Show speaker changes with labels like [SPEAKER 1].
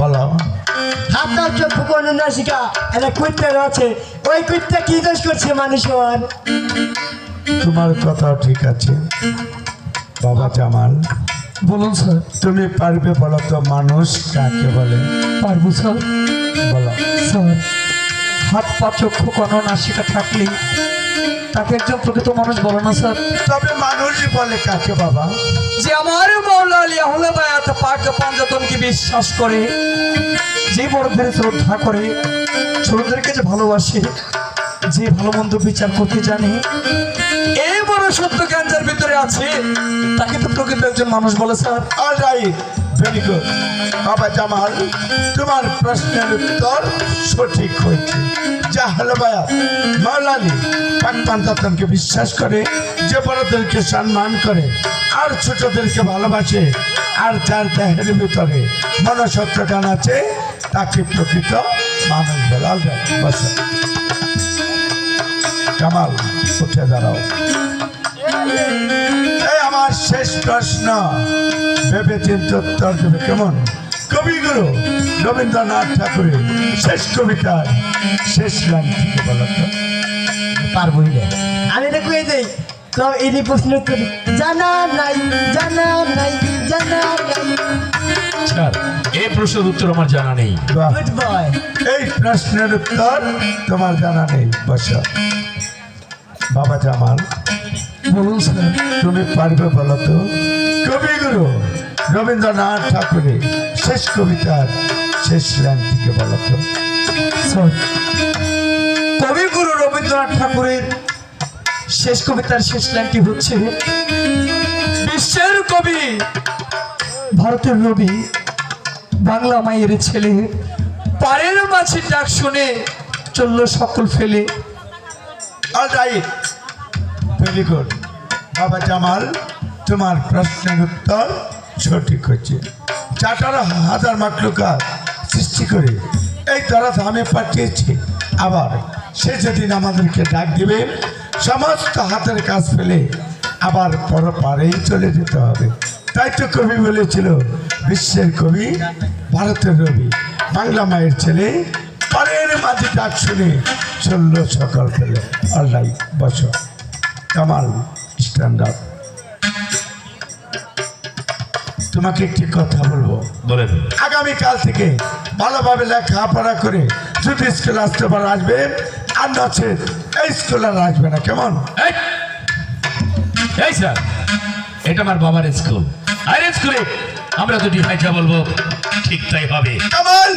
[SPEAKER 1] বলো।
[SPEAKER 2] হাতটা চক্ষু কোন নাসিকা একটা কুত্তা আছে, ওই কুত্তা কি দোষ করছে মানুষের?
[SPEAKER 1] তোমার কথাও ঠিক আছে বাবা জামাল।
[SPEAKER 3] বলুন স্যার।
[SPEAKER 1] তুমি পারবে বলো তো মানুষ কাকে বলে?
[SPEAKER 3] পারবো স্যার।
[SPEAKER 1] বলো।
[SPEAKER 3] স্যার, হাত পা চক্ষু কোনো নাসিকা থাকলে তাকে একজন প্রকৃত মানুষ বলো না স্যার।
[SPEAKER 1] তবে মানুষ বলে কাকে বাবা?
[SPEAKER 3] যে আমার মৌলা আলী আহলে বায়াত পাক পাঞ্জাতনকে বিশ্বাস করে, যে বড়দের শ্রদ্ধা করে, ছোটদেরকে যে ভালোবাসে, যে ভালো মন্দ বিচার করতে জানে, এই বড় সত্য জ্ঞান যার ভিতরে আছে, তাকে তো প্রকৃত একজন মানুষ বলে স্যার।
[SPEAKER 1] অলরাইট, ভেরি গুড বাবা জামাল, তোমার প্রশ্নের উত্তর সঠিক হয়েছে। যা হলো ভাইয়া, মাওলানা পাক পাঞ্জাতনকে বিশ্বাস করে, যে বড়দেরকে সম্মান করে আর ছোটদেরকে ভালোবাসে, আর যার দেহের ভিতরে মনসত্ব জ্ঞান আছে, তাকে প্রকৃত মানুষ বলে। অলরাইট, বসো। জামাল, উঠে দাঁড়াও। এই আমার শেষ প্রশ্ন, ভেবে চিন্তে উত্তর দেবে কেমন? কবিগুরু রবীন্দ্রনাথ ঠাকুরের শেষ কবিতার শেষ লাইন থেকে বলো তো।
[SPEAKER 2] পারবই না। আমি এটা কয়ে দেই, তো এই প্রশ্ন উত্তর জানা নাই, জানা নাই, জানা নাই।
[SPEAKER 4] স্যার, এই প্রশ্নের উত্তর আমার জানা নেই।
[SPEAKER 1] বাহ,
[SPEAKER 2] গুড বয়।
[SPEAKER 1] এই প্রশ্নের উত্তর তোমার জানা নেই। বসো। বাবা জামাল,
[SPEAKER 3] বলুন স্যার।
[SPEAKER 1] তুমি পারবে বলো তো কবিগুরু রবীন্দ্রনাথ ঠাকুরের শেষ কবিতার শেষ লাইন থেকে বলো তো।
[SPEAKER 3] স্যার, কবিগুরু রবীন্দ্রনাথ ঠাকুরের শেষ কবিতার শেষ লাইনটি হচ্ছে, বিশ্বের কবি ভারতের রবি, বাংলা মায়ের ছেলে, পারের মাঝে ডাক শুনে চলল সকল ফেলে।
[SPEAKER 1] অলরাইট, ভেরি গুড বাবা জামাল, তোমার প্রশ্নের উত্তর সঠিক হচ্ছে। 18,000 মাকলুকাত সৃষ্টি করে এই তারা ধামে পাঠিয়েছে, আবার সে যেদিন আমাদেরকে ডাক দিবে, সমস্ত হাতের কাজ ফেলে আবার পরপারেই চলে যেতে হবে। তাই তো কবি বলেছিল, বিশ্বের কবি ভারতের রবি, বাংলা মায়ের ছেলে, পারের মাঝে ডাক শুনে চলল সকল ফেলে। অলরাইট, বসো। Kamal, stand up. তোমাকে একটি কথা বলবো।
[SPEAKER 4] বলেন।
[SPEAKER 1] আগামীকাল থেকে ভালোভাবে লেখাপড়া করে যদি স্কুল আসতে পারো আসবে, আর নচেত এই স্কুল আর আসবে না, কেমন?
[SPEAKER 4] এই স্যার, এটা আমার বাবার স্কুল, আর স্কুলে আমরা দুটি ভাইটা বলবো, ঠিক তাই হবে।
[SPEAKER 1] কামাল।